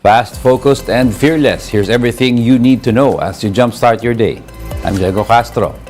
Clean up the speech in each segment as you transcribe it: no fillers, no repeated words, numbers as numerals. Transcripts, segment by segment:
Fast, focused, and fearless. Here's everything you need to know as you jumpstart your day. I'm Diego Castro.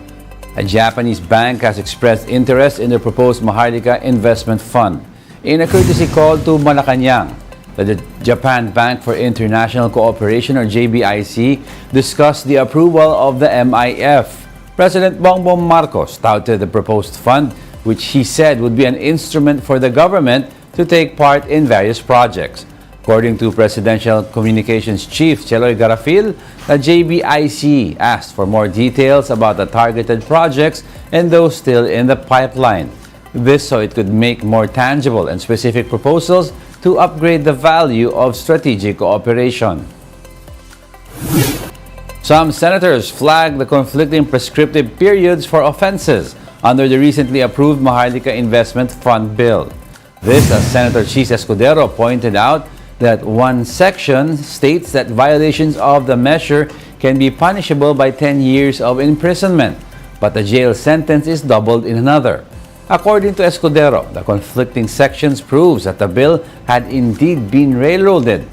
A Japanese bank has expressed interest in the proposed Maharlika Investment Fund. In a courtesy call to Malacanang, the Japan Bank for International Cooperation, or JBIC, discussed the approval of the MIF. President Bongbong Marcos touted the proposed fund, which he said would be an instrument for the government to take part in various projects. According to Presidential Communications Chief Cheloy Garafil, the JBIC asked for more details about the targeted projects and those still in the pipeline. This so it could make more tangible and specific proposals to upgrade the value of strategic cooperation. Some senators flagged the conflicting prescriptive periods for offenses under the recently approved Maharlika Investment Fund bill. This, as Senator Chis Escudero pointed out, that one section states that violations of the measure can be punishable by 10 years of imprisonment, but the jail sentence is doubled in another. According to Escudero, the conflicting sections proves that the bill had indeed been railroaded.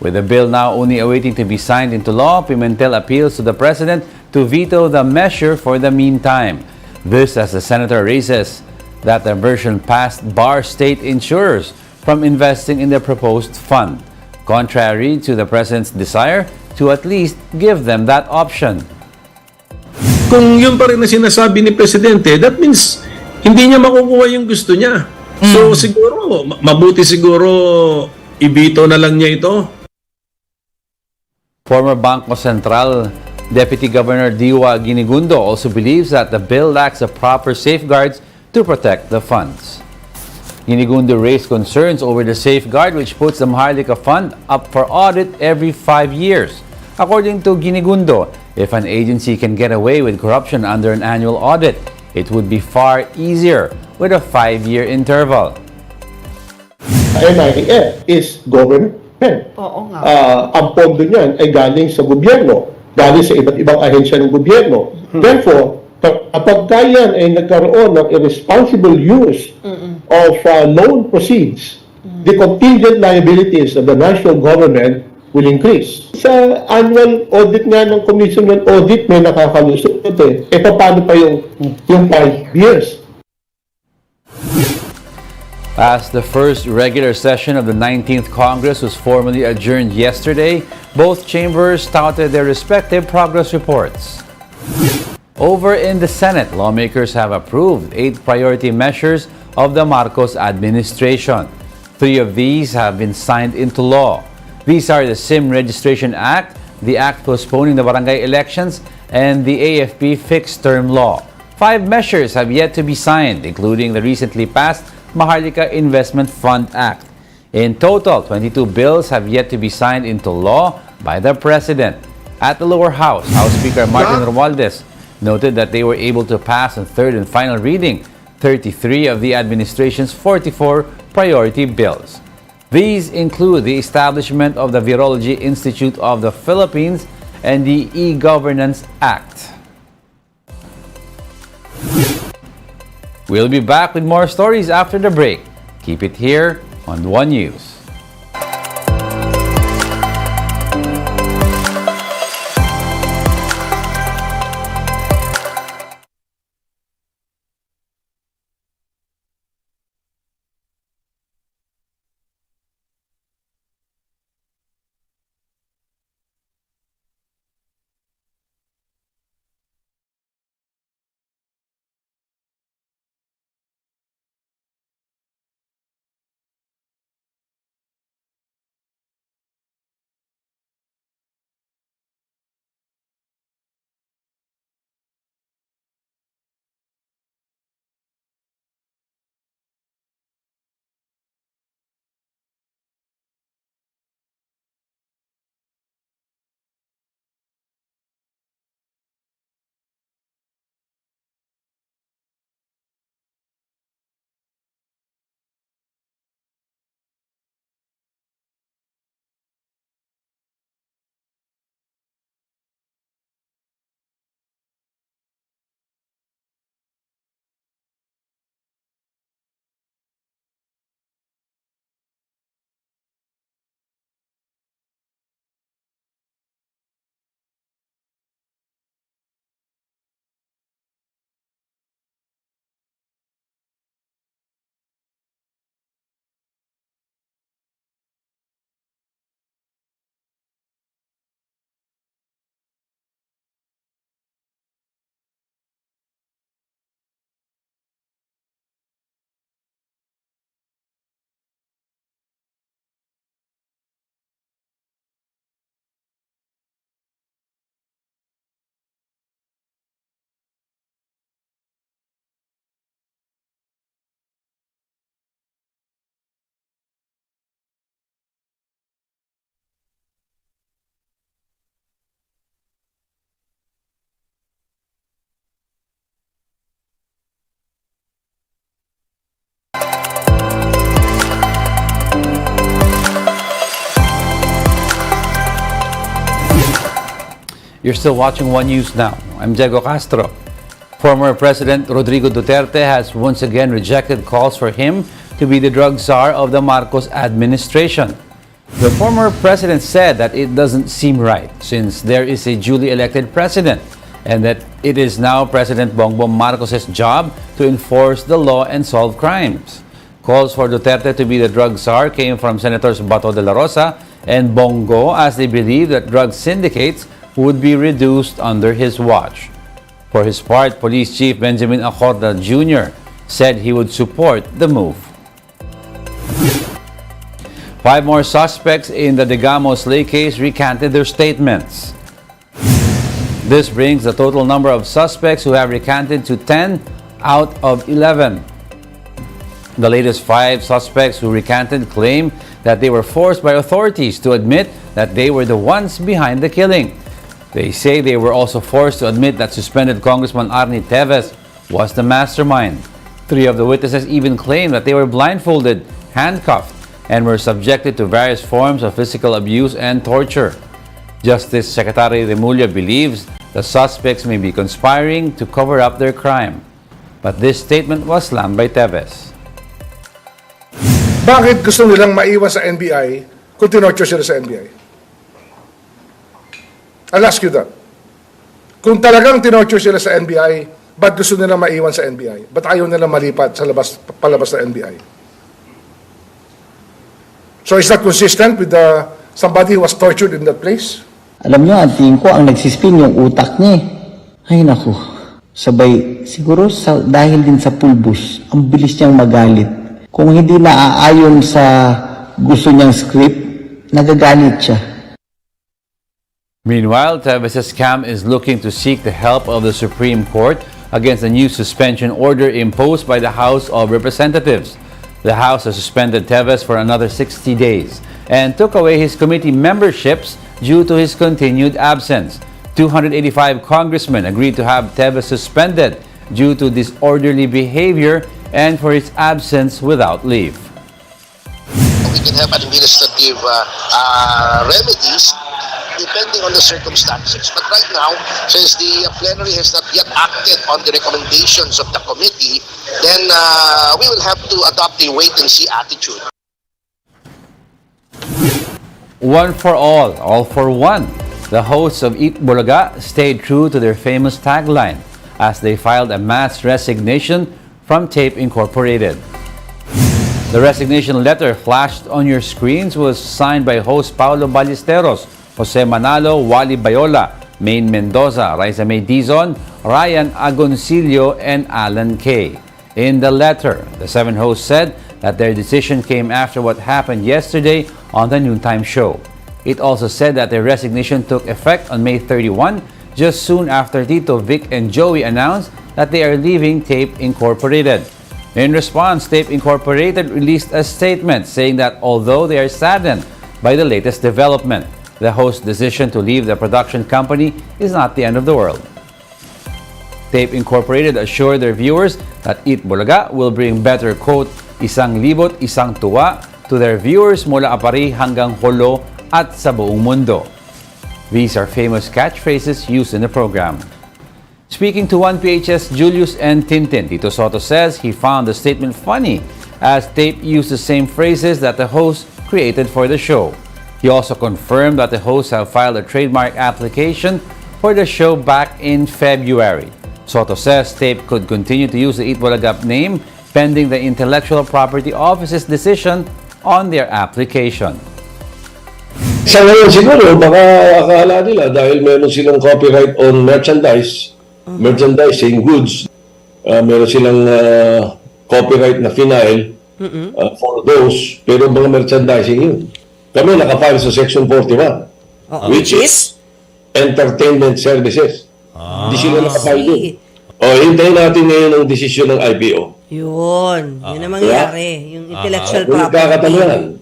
With the bill now only awaiting to be signed into law, Pimentel appeals to the President to veto the measure for the meantime. This as the Senator raises that the version passed bars state insurers from investing in the proposed fund, contrary to the President's desire to at least give them that option. Kung yun pa rin na sinasabi ni Presidente, that means hindi niya makukuha yung gusto niya. So siguro, mabuti siguro ibito na lang niya ito. Former Bangko Sentral Deputy Governor Diwa Ginigundo also believes that the bill lacks the proper safeguards to protect the funds. Ginigundo raised concerns over the safeguard which puts the Maharlika Fund up for audit every 5 years. According to Ginigundo, if an agency can get away with corruption under an annual audit, it would be far easier with a 5-year interval. MIF is government. Oo nga. Ang pondo niyan ay galing sa gobyerno, galing sa iba't ibang ahensya ng gobyerno. Therefore, kapag yan ay nagkaroon ng irresponsible use of loan proceeds, the contingent liabilities of the national government will increase. Sa annual audit nga ng Commission on Audit, may nakakalusot eh. E paano pa yung 5 years? As the first regular session of the 19th Congress was formally adjourned yesterday, both chambers touted their respective progress reports. Over in the Senate, lawmakers have approved 8 priority measures of the Marcos administration. 3 of these have been signed into law. These are the SIM Registration Act, the Act postponing the barangay elections, and the AFP fixed term law. 5 measures have yet to be signed, including the recently passed Maharlika Investment Fund Act. In total, 22 bills have yet to be signed into law by the President. At the lower house, House Speaker Martin Romualdez noted that they were able to pass on third and final reading 33 of the administration's 44 priority bills. These include the establishment of the Virology Institute of the Philippines and the E-Governance Act. We'll be back with more stories after the break. Keep it here on One News. You're still watching One News Now. I'm Diego Castro. Former President Rodrigo Duterte has once again rejected calls for him to be the drug czar of the Marcos administration. The former president said that it doesn't seem right since there is a duly elected president and that it is now President Bongbong Marcos' job to enforce the law and solve crimes. Calls for Duterte to be the drug czar came from Senators Bato de la Rosa and Bongo as they believe that drug syndicates would be reduced under his watch. For his part, Police Chief Benjamin Acorda Jr. said he would support the move. 5 more suspects in the Degamo Slay case recanted their statements. This brings the total number of suspects who have recanted to 10 out of 11. The latest 5 suspects who recanted claim that they were forced by authorities to admit that they were the ones behind the killing. They say they were also forced to admit that suspended Congressman Arnie Teves was the mastermind. 3 of the witnesses even claimed that they were blindfolded, handcuffed, and were subjected to various forms of physical abuse and torture. Justice Secretary Remulla believes the suspects may be conspiring to cover up their crime. But this statement was slammed by Teves. Bakit gusto nilang maiwan sa NBI kung tinorture sila sa NBI? I'll ask you that. Kung talagang tinorture sila sa NBI, ba't gusto nilang maiwan sa NBI? Ba't ayaw nilang malipat sa palabas ng NBI? So is that consistent with somebody who was tortured in that place? Alam niyo, ang tingin ko, ang nagsispin yung utak niya. Ay naku, sabay, siguro dahil din sa pulbus, ang bilis niyang magalit. Kung hindi naaayon sa gusto niyang script, nagagalit siya. Meanwhile, Teves' camp is looking to seek the help of the Supreme Court against the new suspension order imposed by the House of Representatives. The House has suspended Teves for another 60 days and took away his committee memberships due to his continued absence. 285 congressmen agreed to have Teves suspended due to disorderly behavior and for his absence without leave. We can have administrative remedies depending on the circumstances. But right now, since the plenary has not yet acted on the recommendations of the committee, then we will have to adopt a wait-and-see attitude. One for all for one. The hosts of Eat Bulaga stayed true to their famous tagline as they filed a mass resignation from Tape Incorporated. The resignation letter flashed on your screens was signed by host Paulo Ballesteros, Jose Manalo, Wally Bayola, Maine Mendoza, Raisa May Dizon, Ryan Agoncillo, and Alan Kay. In the letter, the 7 hosts said that their decision came after what happened yesterday on the noontime show. It also said that their resignation took effect on May 31, just soon after Tito, Vic, and Joey announced that they are leaving Tape Incorporated. In response, Tape Incorporated released a statement saying that although they are saddened by the latest development, the host's decision to leave the production company is not the end of the world. Tape Incorporated assured their viewers that Eat Bulaga will bring better, quote, isang libot, isang tuwa to their viewers mula Apari hanggang Holo at sa buong mundo. These are famous catchphrases used in the program. Speaking to 1PHS Julius and Tintin, Tito Soto says he found the statement funny as Tape used the same phrases that the host created for the show. He also confirmed that the hosts have filed a trademark application for the show back in February. Soto says Tape could continue to use the Eat Bulaga name pending the Intellectual Property Office's decision on their application. Sa ngayon siguro, baka akala nila dahil meron silang copyright on merchandising goods, meron silang copyright na final for those, pero mga merchandising yun. Kami nakafile sa Section 41, which is entertainment services. Hindi sila nakafile doon. Hintayin natin ngayon ang desisyon ng IPO. Yun ang mangyari. Yung intellectual property. Kakataluan.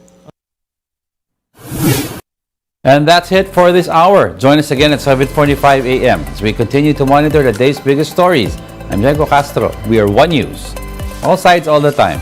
And that's it for this hour. Join us again at 7:45 a.m. as we continue to monitor the day's biggest stories. I'm Diego Castro. We are One News. All sides, all the time.